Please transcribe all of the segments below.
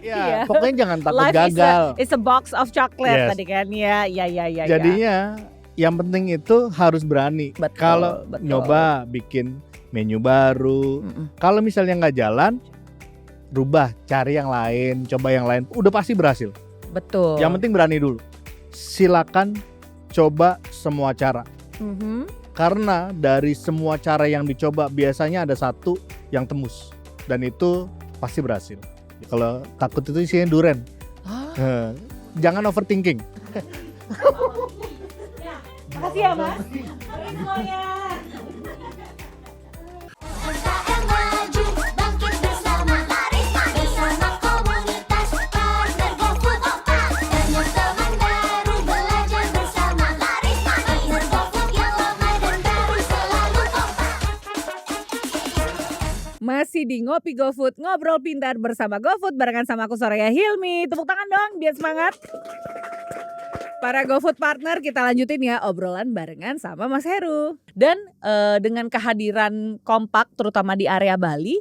Ya, Iya. pokoknya jangan takut Life gagal. is a box of chocolate Yes. tadi kan. Ya. Jadinya yang penting itu harus berani. Betul, Kalau betul. nyoba bikin menu baru, kalau misalnya nggak jalan, rubah, cari yang lain, coba yang lain. Udah pasti berhasil. Betul. Yang penting berani dulu. Silakan coba semua cara. Karena dari semua cara yang dicoba biasanya ada satu yang tembus dan itu pasti berhasil. Kalau takut itu isinya duren. Jangan overthinking. Makasih ya Mas. Oke semuanya. UMKM maju, bangkit bersama, bersama komunitas partner GoFood. Teman-teman baru belajar bersama, partner GoFood yang lama dan baru selalu kompak. Masih di Ngopi GoFood, ngobrol pintar bersama GoFood barengan sama aku Soraya Hilmi. Tepuk tangan dong biar semangat. Para GoFood partner, kita lanjutin ya obrolan barengan sama Mas Heru. Dan dengan kehadiran kompak terutama di area Bali,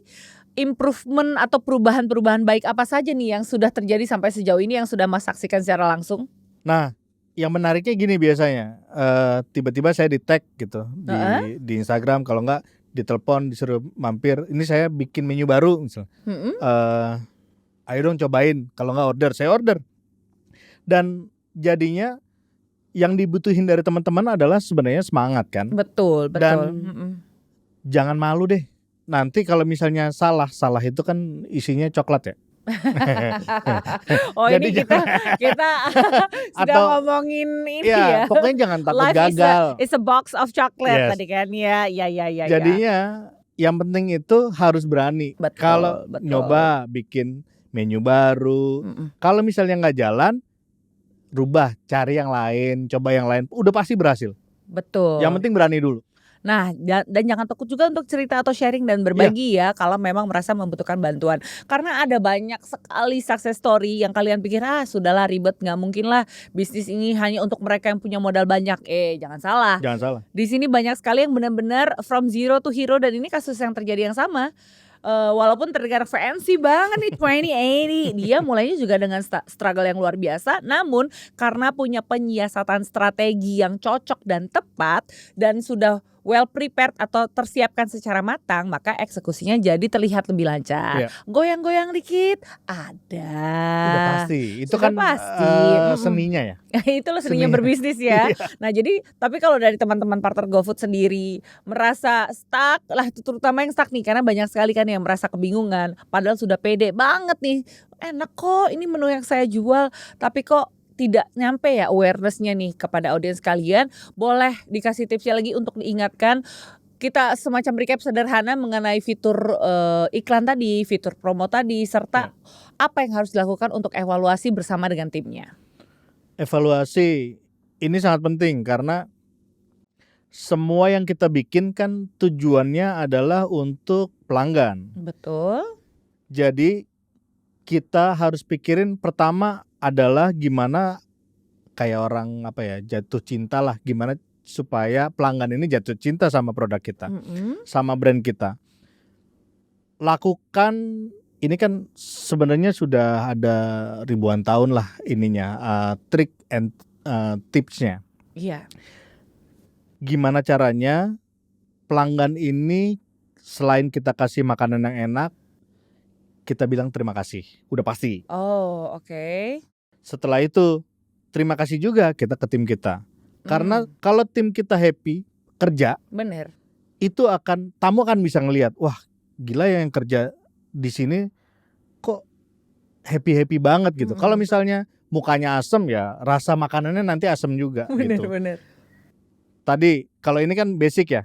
improvement atau perubahan-perubahan baik apa saja nih yang sudah terjadi sampai sejauh ini yang sudah Mas saksikan secara langsung? Nah, yang menariknya gini biasanya, tiba-tiba saya di tag gitu di Instagram, kalau enggak ditelepon disuruh mampir, ini saya bikin menu baru misalnya. Ayo dong cobain, kalau enggak order, saya order. Dan jadinya yang dibutuhin dari teman-teman adalah sebenarnya semangat kan. Betul. Dan jangan malu deh. Nanti kalau misalnya salah itu kan isinya coklat ya. Oh Jadi ini kita sudah atau- ngomongin ini Ya, ya. pokoknya jangan takut Life gagal. is a box of chocolate Yes. tadi kan. Ya. Jadinya yang penting itu harus berani. Betul, Kalau betul. nyoba bikin menu baru, kalau misalnya nggak jalan, rubah, cari yang lain, coba yang lain. Udah pasti berhasil. Betul. Yang penting berani dulu. Nah, dan jangan takut juga untuk cerita atau sharing dan berbagi ya kalau memang merasa membutuhkan bantuan. Karena ada banyak sekali success story yang kalian pikir sudahlah ribet, nggak mungkin lah bisnis ini hanya untuk mereka yang punya modal banyak. Jangan salah. Jangan salah. Di sini banyak sekali yang benar-benar from zero to hero dan ini kasus yang terjadi yang sama. Walaupun terdengar fancy banget nih 2080, dia mulainya juga dengan struggle yang luar biasa. Namun karena punya penyiasatan strategi yang cocok dan tepat dan sudah well prepared atau tersiapkan secara matang, maka eksekusinya jadi terlihat lebih lancar. Iya. Goyang-goyang dikit ada. Udah pasti. Itu Sudah kan pasti. seninya ya. Itulah seninya Seni. berbisnis ya. Nah jadi tapi kalau dari teman-teman partner GoFood sendiri merasa stuck lah, itu terutama yang stuck nih karena banyak sekali kan yang merasa kebingungan. Padahal sudah pede banget nih, enak kok ini menu yang saya jual, tapi kok tidak nyampe ya awarenessnya nih kepada audiens kalian. Boleh dikasih tipsnya lagi untuk diingatkan. Kita semacam recap sederhana mengenai fitur iklan tadi, fitur promo tadi, serta apa yang harus dilakukan untuk evaluasi bersama dengan timnya. Evaluasi ini sangat penting karena semua yang kita bikin kan tujuannya adalah untuk pelanggan. Betul. Jadi kita harus pikirin pertama adalah gimana kayak orang jatuh cinta lah, gimana supaya pelanggan ini jatuh cinta sama produk kita, sama brand kita. Lakukan ini kan sebenarnya sudah ada ribuan tahun lah ininya, trik and tipsnya. Iya. Gimana caranya pelanggan ini selain kita kasih makanan yang enak, kita bilang terima kasih, udah pasti. Oh, oke. Setelah itu terima kasih juga kita ke tim kita. Karena kalau tim kita happy kerja, Bener. itu tamu akan bisa ngelihat, wah gila ya yang kerja di sini kok happy banget gitu. Kalau misalnya mukanya asem ya rasa makanannya nanti asem juga gitu. Bener. Tadi kalau ini kan basic ya,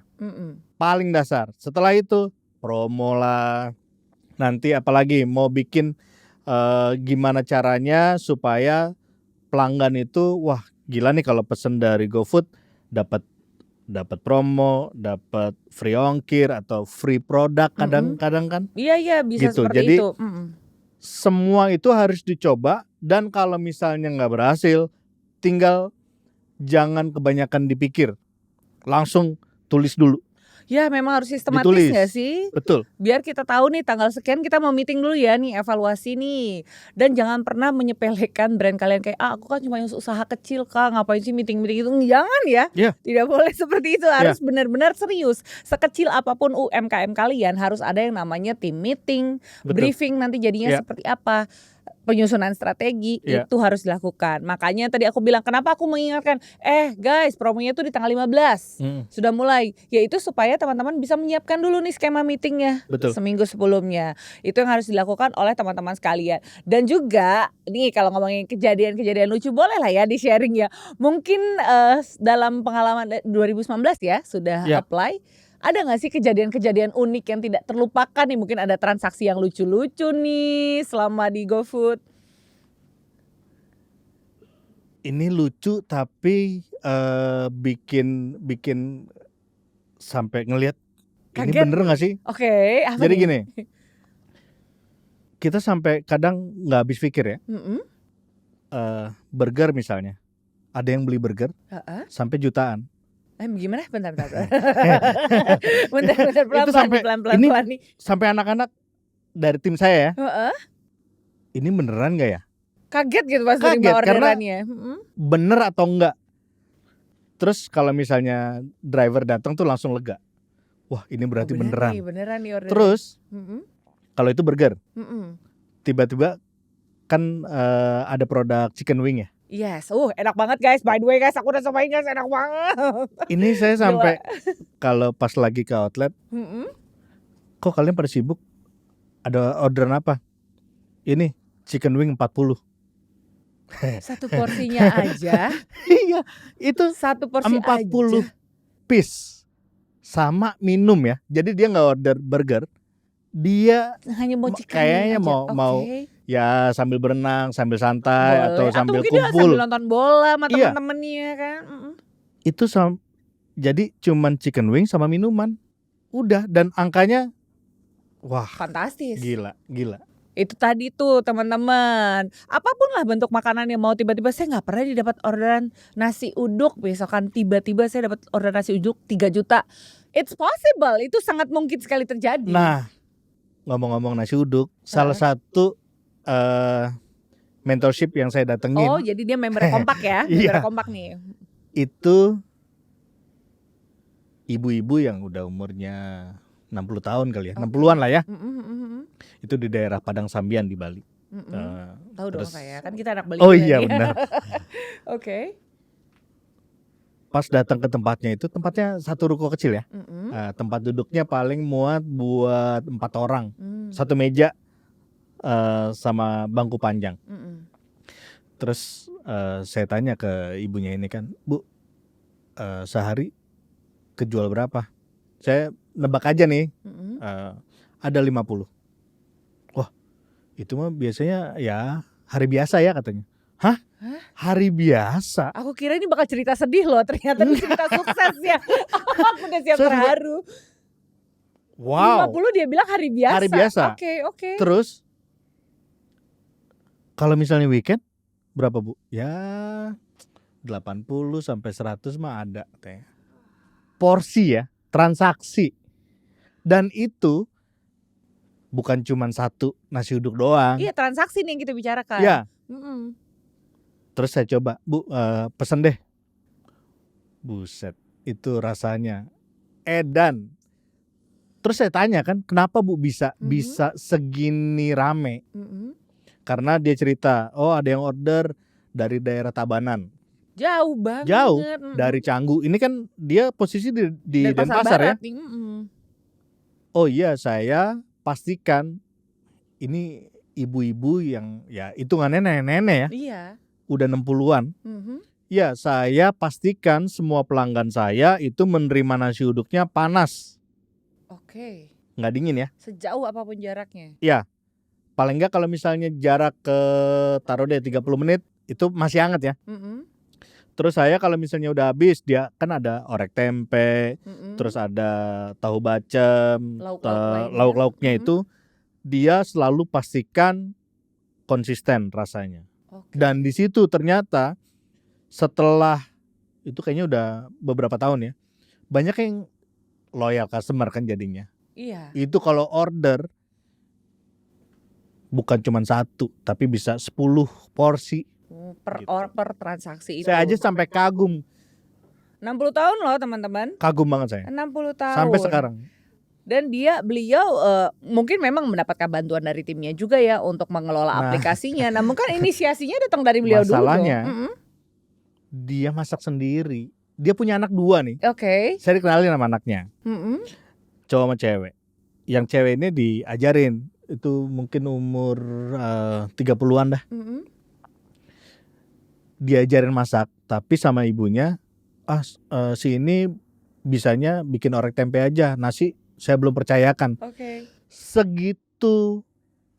paling dasar. Setelah itu promo lah. Nanti apalagi mau bikin gimana caranya supaya pelanggan itu wah gila nih kalau pesen dari GoFood dapat promo, dapat free ongkir atau free produk kadang-kadang kan. Iya bisa Gitu. seperti Jadi, itu. Semua itu harus dicoba dan kalau misalnya nggak berhasil, tinggal jangan kebanyakan dipikir, langsung tulis dulu. Ya memang harus sistematis Ditulis. nggak sih? Betul. Biar kita tahu nih tanggal sekian kita mau meeting dulu ya nih, evaluasi nih. Dan jangan pernah menyepelekan brand kalian kayak aku kan cuma usaha kecil Kak, ngapain sih meeting-meeting itu. Jangan ya. Iya. Tidak boleh seperti itu, harus benar-benar serius. Sekecil apapun UMKM kalian harus ada yang namanya tim meeting, Betul. briefing nanti jadinya Iya. seperti apa. Penyusunan strategi Iya. itu harus dilakukan. Makanya tadi aku bilang kenapa aku mengingatkan, guys, promonya tuh di tanggal 15. Sudah mulai. Yaitu supaya teman-teman bisa menyiapkan dulu nih skema meetingnya. Betul. Seminggu sebelumnya. Itu yang harus dilakukan oleh teman-teman sekalian. Dan juga nih kalau ngomongin kejadian-kejadian lucu boleh lah ya di sharing ya. Mungkin dalam pengalaman 2019 ya sudah Ya. apply. Ada gak sih kejadian-kejadian unik yang tidak terlupakan nih? Mungkin ada transaksi yang lucu-lucu nih selama di GoFood. Ini lucu tapi bikin sampai ngelihat ini Kaget. bener gak sih? Oke, apa Jadi nih? gini, kita sampai kadang nggak habis pikir ya. Mm-mm. Burger misalnya, ada yang beli burger Heeh. sampai jutaan. Gimana? Bentar. Bentar, Itu sampai- ini- pelan-pelan nih. Sampai anak-anak dari tim saya ya, Heeh. ini beneran nggak ya? Kaget gitu pas Kaget, terima karena- orderannya. Mm-mm. Bener atau enggak? Terus kalau misalnya driver datang tuh langsung lega. Wah ini berarti Oh, beneran. Beneran nih orderan. Terus Mm-mm. kalau itu burger, Mm-mm. tiba-tiba kan ada produk chicken wing ya. Yes, enak banget guys. By the way guys, aku udah cobain guys, enak banget. Ini saya sampai kalau pas lagi ke outlet, Mm-mm. kok kalian pada sibuk? Ada orderan apa? Ini chicken wing 40. Satu porsinya aja. Iya, itu Satu porsi 40 aja. piece sama minum ya. Jadi dia nggak order burger, dia Hanya mau chicken kayaknya wing aja. mau Oke. ya sambil berenang, sambil santai Boleh. atau sambil mungkin dia kumpul. sambil nonton bola sama Iya. teman-temannya kan. Mm-mm. Itu jadi cuman chicken wing sama minuman. Udah, dan angkanya wah, Fantastis. gila. Itu tadi tuh teman-teman. Apapun lah bentuk makanan yang mau, tiba-tiba saya nggak pernah didapat orderan nasi uduk. Besokan tiba-tiba saya dapat orderan nasi uduk 3 juta. It's possible. Itu sangat mungkin sekali terjadi. Nah, ngomong-ngomong nasi uduk, salah satu mentorship yang saya datengin Oh, jadi dia member kompak ya? Iya. Member kompak nih. itu ibu-ibu yang udah umurnya 60 tahun kali ya, 60-an lah ya. Mm-mm. Itu di daerah Padang Sambian di Bali. Tahu dong terus- saya, kan kita anak Bali. Oh juga iya nih. benar. Oke. Pas datang ke tempatnya itu, tempatnya satu ruko kecil ya. Mm-mm. Tempat duduknya paling muat buat 4 orang. Mm. Satu meja sama bangku panjang. Mm-mm. Terus saya tanya ke ibunya ini kan, Bu, sehari kejual berapa? Saya nebak aja nih, Mm-mm. ada 50. Wah, itu mah biasanya ya hari biasa ya katanya. Hah? Hari biasa? Aku kira ini bakal cerita sedih loh, ternyata ini cerita sukses ya. Aku udah siap Saya juga- terharu. Wow. 50 dia bilang hari biasa. Hari biasa. Oke. Terus kalau misalnya weekend berapa, Bu? Ya 80 sampai 100 mah ada katanya. Porsi ya, transaksi. Dan itu bukan cuma satu nasi uduk doang. Iya, transaksi nih yang kita bicarakan. Ya, Mm-mm. terus saya coba, Bu, pesen deh. Buset, itu rasanya edan. Terus saya tanya kan, kenapa Bu bisa segini rame? Mm-mm. Karena dia cerita, oh ada yang order dari daerah Tabanan, Jauh banget. jauh Mm-mm. dari Canggu. Ini kan dia posisi di Dari Denpasar ya. Barat nih. Mm-mm. Oh iya, saya pastikan ini ibu-ibu yang ya hitungannya nenek-nenek ya, Iya. udah 60-an. Mhm. Ya, saya pastikan semua pelanggan saya itu menerima nasi uduknya panas, Oke. nggak dingin ya. Sejauh apapun jaraknya. Paling nggak kalau misalnya jarak ke taruh deh 30 menit itu masih hangat ya. Mm-mm. Terus saya kalau misalnya udah habis, dia kan ada orek tempe, Mm-mm. terus ada tahu bacem, lauk-lauknya Mm-mm. itu dia selalu pastikan konsisten rasanya. Oke. Dan di situ ternyata setelah itu kayaknya udah beberapa tahun ya, banyak yang loyal customer kan jadinya. Iya. Itu kalau order bukan cuma 1 tapi bisa 10 porsi. Per Gitu. per transaksi itu. Saya aja sampai kagum 60 tahun loh teman-teman. Kagum banget saya. 60 tahun. Sampai sekarang. Dan beliau mungkin memang mendapatkan bantuan dari timnya juga ya untuk mengelola Nah. aplikasinya. Namun kan inisiasinya datang dari beliau Masalahnya, dulu dong. dia masak sendiri. Dia punya anak 2 nih. Oke. Saya dikenalin sama anaknya. Mm-mm. Cowok sama cewek. Yang cewek ini diajarin. Itu mungkin umur 30-an dah. Mm-mm. Diajarin masak. Tapi sama ibunya, si ini bisanya bikin orek tempe aja. Nasi saya belum percayakan. Oke. Segitu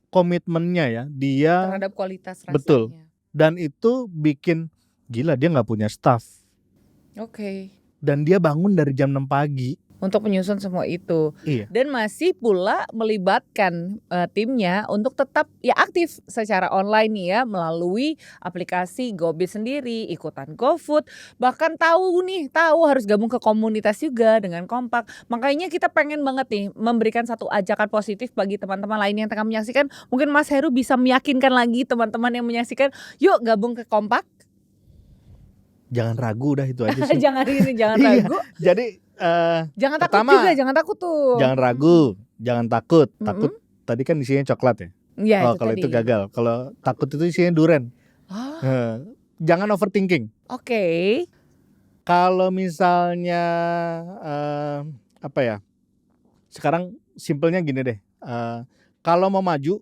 komitmennya ya. Dia Terhadap kualitas rasanya. Betul. dan itu bikin gila, dia nggak punya staff. Oke. Dan dia bangun dari jam 6 pagi. Untuk menyusun semua itu. Iya. Dan masih pula melibatkan timnya untuk tetap ya aktif secara online nih ya melalui aplikasi GoBiz sendiri, ikutan GoFood, bahkan tahu harus gabung ke komunitas juga dengan kompak. Makanya kita pengen banget nih memberikan satu ajakan positif bagi teman-teman lain yang tengah menyaksikan. Mungkin Mas Heru bisa meyakinkan lagi teman-teman yang menyaksikan, yuk gabung ke kompak. Jangan ragu dah, itu aja sih. jangan Iya. ragu. Jadi Jangan takut pertama, juga, jangan takut tuh. jangan ragu, jangan takut. Mm-mm. Takut tadi kan isinya coklat ya. Iya, Oh, kalau itu tadi. gagal. Kalau takut itu isinya durian. Oh, Jangan overthinking. oke. Kalau misalnya apa ya? Sekarang simpelnya gini deh. Kalau mau maju,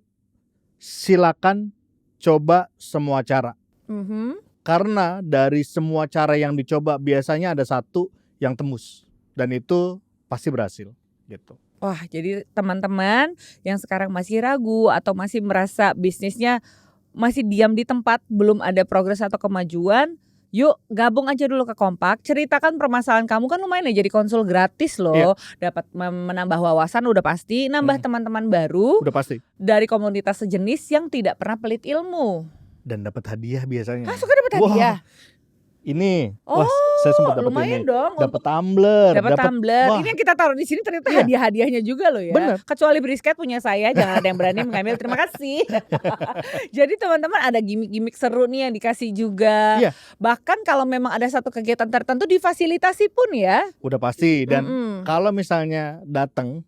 silakan coba semua cara. Mhm. Karena dari semua cara yang dicoba biasanya ada satu yang tembus, dan itu pasti berhasil gitu. Wah, jadi teman-teman yang sekarang masih ragu atau masih merasa bisnisnya masih diam di tempat, belum ada progres atau kemajuan, yuk gabung aja dulu ke Kompak, ceritakan permasalahan kamu, kan lumayan ya jadi konsul gratis loh. Dapat menambah wawasan udah pasti, nambah teman-teman baru Udah pasti. dari komunitas sejenis yang tidak pernah pelit ilmu. Dan dapat hadiah biasanya. Ah, suka dapat hadiah. Ini, Oh, saya sempat dapat lumayan ini. dong. Dapat tumbler, Dapat tumbler. wah. Ini yang kita taruh di sini ternyata Iya. hadiah-hadiahnya juga loh ya. Bener. Kecuali brisket punya saya, jangan ada yang berani mengambil. Terima kasih. Jadi teman-teman ada gimmick-gimmick seru nih yang dikasih juga. Iya. Bahkan kalau memang ada satu kegiatan tertentu difasilitasi pun ya. Udah pasti. Dan Mm-mm. kalau misalnya datang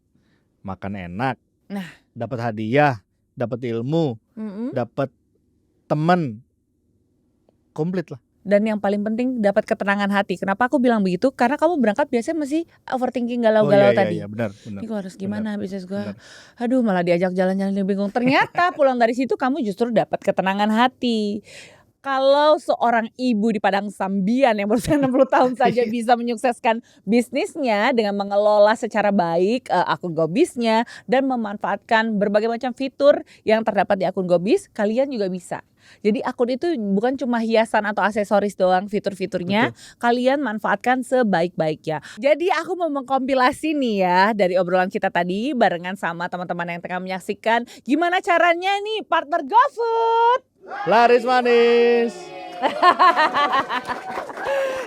makan enak, Nah. dapat hadiah, dapat ilmu, Mm-mm. dapat teman, komplit lah. Dan yang paling penting dapat ketenangan hati. Kenapa aku bilang begitu? Karena kamu berangkat biasanya masih overthinking galau-galau tadi. Iya, benar. Ini gue harus gimana bisnis gue? benar. Aduh, malah diajak jalan-jalan dia bingung. Ternyata pulang dari situ kamu justru dapat ketenangan hati. Kalau seorang ibu di Padang Sambian yang berusia 60 tahun saja bisa menyukseskan bisnisnya dengan mengelola secara baik akun GoBiznya dan memanfaatkan berbagai macam fitur yang terdapat di akun GoBiz, kalian juga bisa. Jadi akun itu bukan cuma hiasan atau aksesoris doang fitur-fiturnya, kalian manfaatkan sebaik-baiknya. Jadi aku mau mengkompilasi nih ya dari obrolan kita tadi barengan sama teman-teman yang tengah menyaksikan. Gimana caranya nih partner GoFood? Laris manis.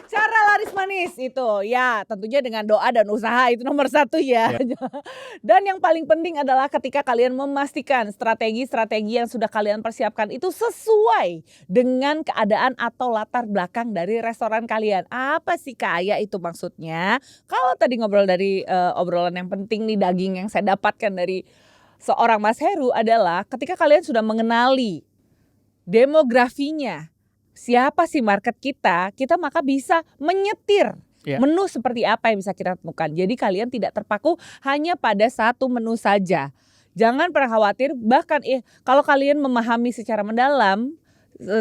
Cara laris manis itu ya tentunya dengan doa dan usaha itu nomor 1 ya. Dan yang paling penting adalah ketika kalian memastikan strategi-strategi yang sudah kalian persiapkan itu sesuai dengan keadaan atau latar belakang dari restoran kalian. Apa sih kaya itu maksudnya? Kalau tadi ngobrol dari obrolan yang penting nih daging yang saya dapatkan dari seorang Mas Heru adalah ketika kalian sudah mengenali demografinya, siapa sih market kita maka bisa menyetir menu seperti apa yang bisa kita temukan. Jadi kalian tidak terpaku hanya pada satu menu saja. Jangan pernah khawatir, bahkan kalau kalian memahami secara mendalam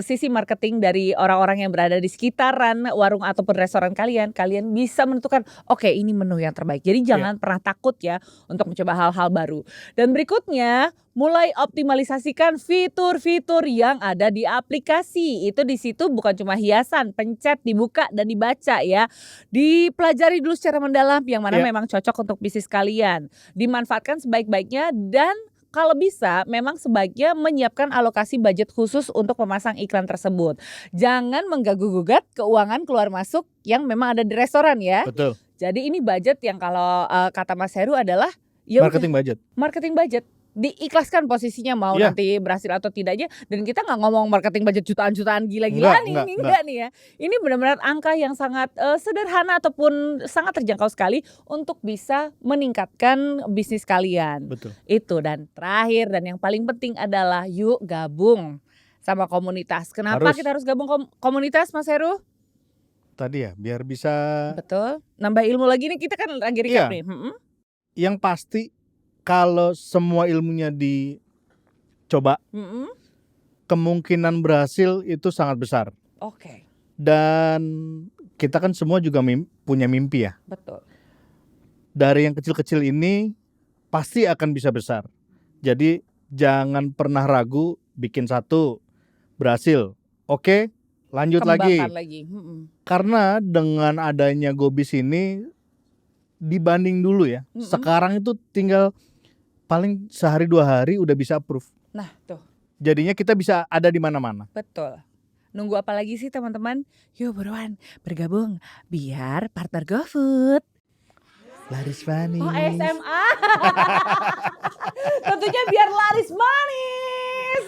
sisi marketing dari orang-orang yang berada di sekitaran warung ataupun restoran kalian bisa menentukan oke, ini menu yang terbaik. Jadi jangan pernah takut ya untuk mencoba hal-hal baru. Dan berikutnya mulai optimalisasikan fitur-fitur yang ada di aplikasi. Itu di situ bukan cuma hiasan, pencet, dibuka dan dibaca ya. Dipelajari dulu secara mendalam yang mana memang cocok untuk bisnis kalian. Dimanfaatkan sebaik-baiknya dan kalau bisa memang sebaiknya menyiapkan alokasi budget khusus untuk memasang iklan tersebut. Jangan mengganggu-gugat keuangan keluar masuk yang memang ada di restoran ya. Betul. Jadi ini budget yang kalau kata Mas Heru adalah ya udah, marketing budget. Diikhlaskan posisinya mau Iya. nanti berhasil atau tidaknya, dan kita nggak ngomong marketing budget jutaan-jutaan gila-gilaan enggak nih ya. Ini benar-benar angka yang sangat sederhana ataupun sangat terjangkau sekali untuk bisa meningkatkan bisnis kalian. Betul. Itu, dan terakhir dan yang paling penting adalah yuk gabung sama komunitas. Kenapa kita harus gabung komunitas, Mas Heru? Tadi ya, biar bisa Betul. Nambah ilmu lagi nih, kita kan lagi recap nih. yang pasti kalau semua ilmunya dicoba, kemungkinan berhasil itu sangat besar. Oke. Dan kita kan semua juga punya mimpi ya. Betul. Dari yang kecil-kecil ini pasti akan bisa besar. Jadi jangan pernah ragu, bikin satu berhasil. Oke, lanjut Kembangkan lagi. lagi. Karena dengan adanya Gobis ini dibanding dulu ya. Sekarang itu tinggal paling sehari 2 hari udah bisa approve. Nah, tuh. Jadinya kita bisa ada di mana-mana. Betul. Nunggu apa lagi sih teman-teman? Yuk buruan bergabung biar partner GoFood. Laris manis. Oh, SMA. Tentunya biar laris manis.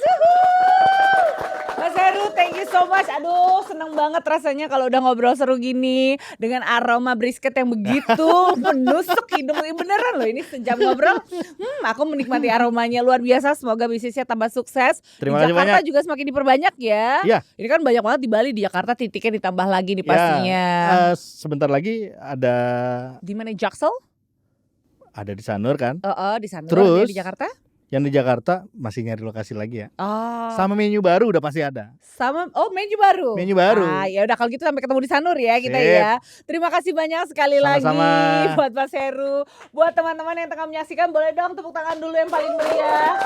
Mas Heru, thank you so much. Aduh, seneng banget rasanya kalau udah ngobrol seru gini dengan aroma brisket yang begitu menusuk hidung. Beneran loh, ini sejam ngobrol. Aku menikmati aromanya luar biasa. Semoga bisnisnya tambah sukses. Terima Di kasih Jakarta banyak. juga semakin diperbanyak ya. Iya. Ini kan banyak banget di Bali, di Jakarta titiknya ditambah lagi nih pastinya. Sebentar lagi ada Di mana, Jaksel? di Sanur kan. Di sana. Terus di Jakarta? yang di Jakarta masih nyari lokasi lagi ya. Oh. Sama menu baru udah pasti ada. Menu baru. Menu baru. Ya udah kalau gitu sampai ketemu di Sanur ya kita Sip. ya. Terima kasih banyak sekali Sama-sama. lagi buat Mas Heru. Buat teman-teman yang tengah menyaksikan, boleh dong tepuk tangan dulu yang paling meriah.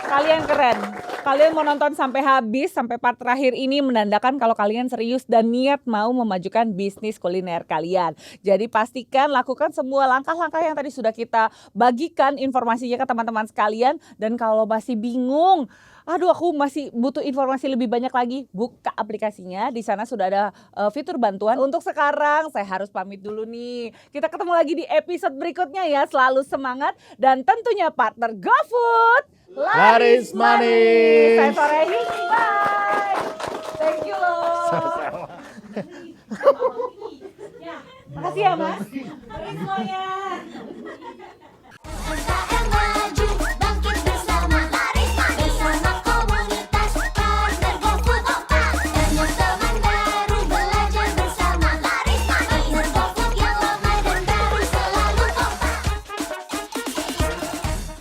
Kalian keren. Kalian mau nonton sampai habis, sampai part terakhir ini menandakan kalau kalian serius dan niat mau memajukan bisnis kuliner kalian. Jadi pastikan lakukan semua langkah-langkah yang tadi sudah kita bagikan informasinya ke teman-teman sekalian. Dan kalau masih bingung, aduh aku masih butuh informasi lebih banyak lagi, buka aplikasinya. Di sana sudah ada fitur bantuan. Untuk sekarang saya harus pamit dulu nih. Kita ketemu lagi di episode berikutnya ya. Selalu semangat dan tentunya partner GoFood Laris manis. Saya Soraya Hilmi, bye. Thank you loh. Sama-sama. Makasih ya Mas. Mari semuanya. UMKM maju